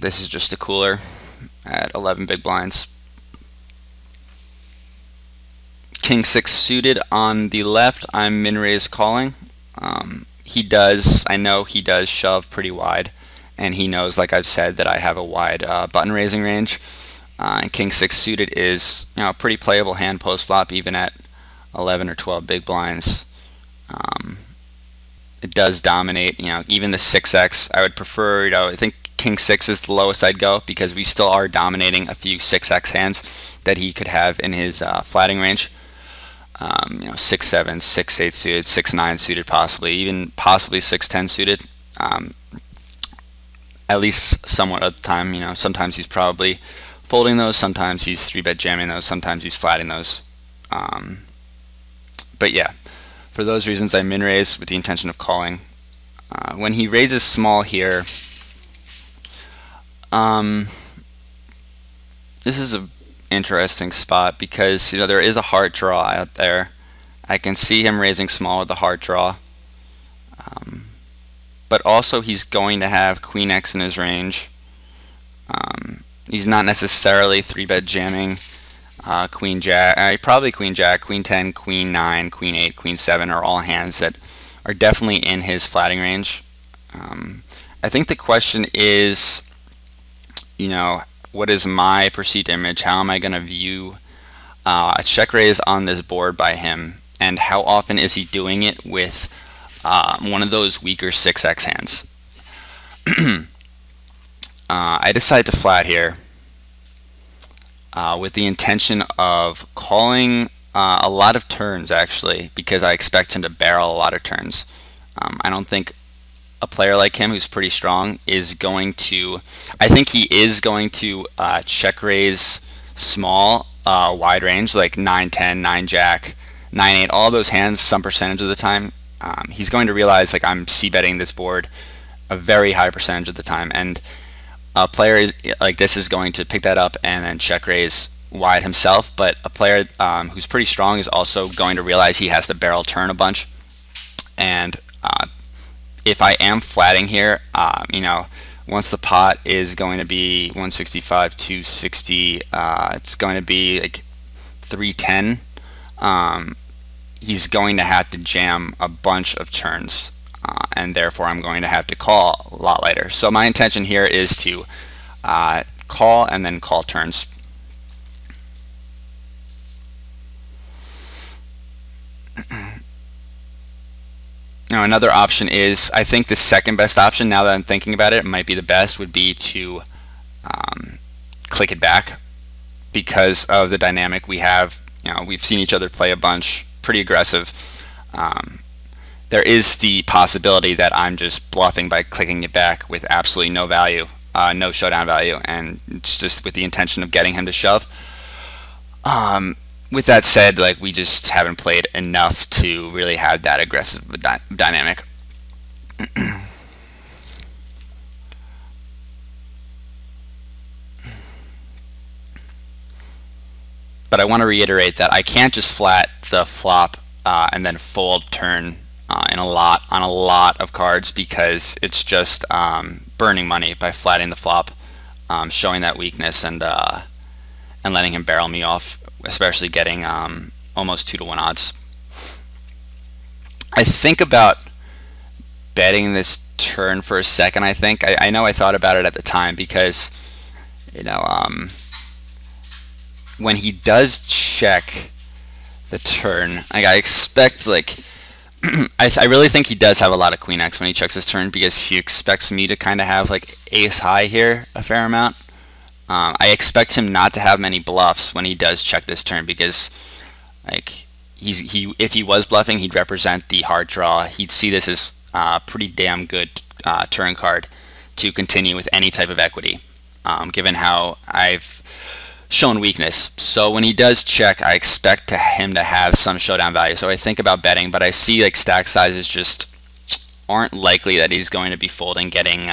This is just a cooler at 11 big blinds. King 6 suited on the left, I'm min-raise calling. I know he does shove pretty wide, and he knows, like I've said, that I have a wide button raising range. And King 6 suited is, a pretty playable hand post flop, even at 11 or 12 big blinds. It does dominate, even the 6x. I would prefer, I think King 6 is the lowest I'd go, because we still are dominating a few 6x hands that he could have in his flatting range. 6-7, 6-8 suited, 6-9 suited, possibly 6-10 suited. At least somewhat of the time. Sometimes he's probably folding those, sometimes he's 3-bet jamming those, sometimes he's flatting those. But yeah, for those reasons I min-raise with the intention of calling. When he raises small here, this is a interesting spot because there is a heart draw out there. I can see him raising small with the heart draw, but also he's going to have Queen X in his range. He's not necessarily 3-bet jamming Queen Jack, probably Queen Jack, Queen 10, Queen 9, Queen 8, Queen 7 are all hands that are definitely in his flatting range. I think the question is, what is my perceived image? How am I going to view a check raise on this board by him? And how often is he doing it with one of those weaker 6x hands? I decided to flat here with the intention of calling a lot of turns, actually, because I expect him to barrel a lot of turns. I don't think a player like him who's pretty strong is going to, I think he is going to check raise small, wide range, like 9-10, 9-jack, 9-8, all those hands some percentage of the time. He's going to realize, like, I'm c-betting this board a very high percentage of the time, and a player like this is going to pick that up and then check raise wide himself, but a player who's pretty strong is also going to realize he has to barrel turn a bunch. And if I am flatting here, once the pot is going to be 165, 260, it's going to be like 310. He's going to have to jam a bunch of turns, and therefore I'm going to have to call a lot later. So my intention here is to call and then call turns. Now another option is, I think the second best option, now that I'm thinking about it, might be the best, would be to click it back, because of the dynamic we have. We've seen each other play a bunch, pretty aggressive. There is the possibility that I'm just bluffing by clicking it back with absolutely no value, no showdown value, and it's just with the intention of getting him to shove. With that said, like, we just haven't played enough to really have that aggressive dynamic. But I want to reiterate that I can't just flat the flop and then fold turn on a lot of cards, because it's just burning money by flatting the flop, showing that weakness, and letting him barrel me off, especially getting almost 2-to-1 odds. I think about betting this turn for a second. I know I thought about it at the time, because when he does check the turn, I expect, like, I really think he does have a lot of Queen X when he checks his turn, because he expects me to kind of have like ace high here a fair amount. I expect him not to have many bluffs when he does check this turn, because like if he was bluffing, he'd represent the hard draw. He'd see this as a pretty damn good turn card to continue with any type of equity, given how I've shown weakness. So when he does check, I expect him to have some showdown value. So I think about betting, but I see like stack sizes just aren't likely that he's going to be folding, getting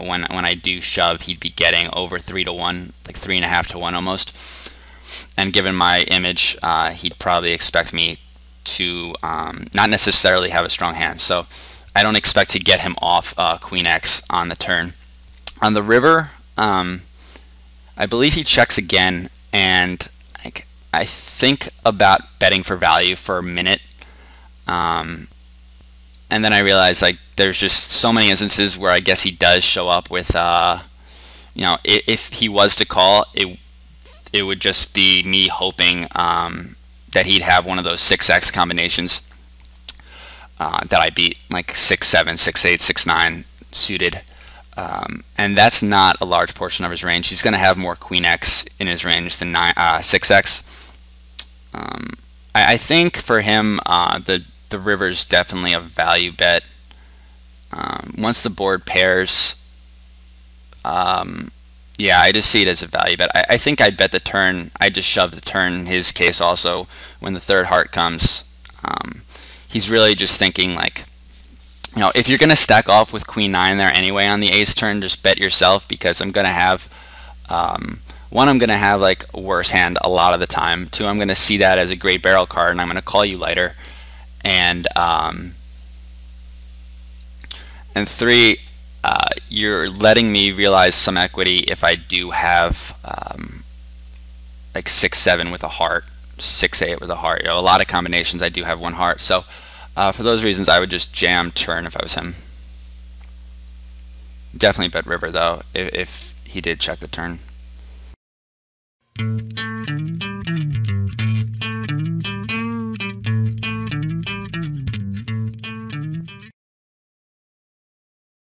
when I do shove, he'd be getting over 3-to-1, like 3.5-to-1 almost. And given my image, he'd probably expect me to not necessarily have a strong hand. So I don't expect to get him off Queen X on the turn. On the river, I believe he checks again, and I think about betting for value for a minute, and then I realize like there's just so many instances where I guess he does show up with, you know, if he was to call, it would just be me hoping that he'd have one of those 6x combinations that I beat, like 6-7, 6-8, 6-9 suited. And that's not a large portion of his range. He's going to have more queen x in his range than 6x. I think for him, the river's definitely a value bet. Once the board pairs, yeah, I just see it as a value bet. I think I'd bet the turn. I just shove the turn in his case also when the third heart comes. He's really just thinking like, you know, if you're going to stack off with queen 9 there anyway on the ace turn, just bet yourself, because I'm going to have, one, I'm going to have like a worse hand a lot of the time. Two, I'm going to see that as a great barrel card and I'm going to call you later. And three, you're letting me realize some equity if I do have like 6-7 with a heart, 6-8 with a heart. You know, a lot of combinations I do have one heart. So for those reasons, I would just jam turn if I was him. Definitely bet river though if he did check the turn.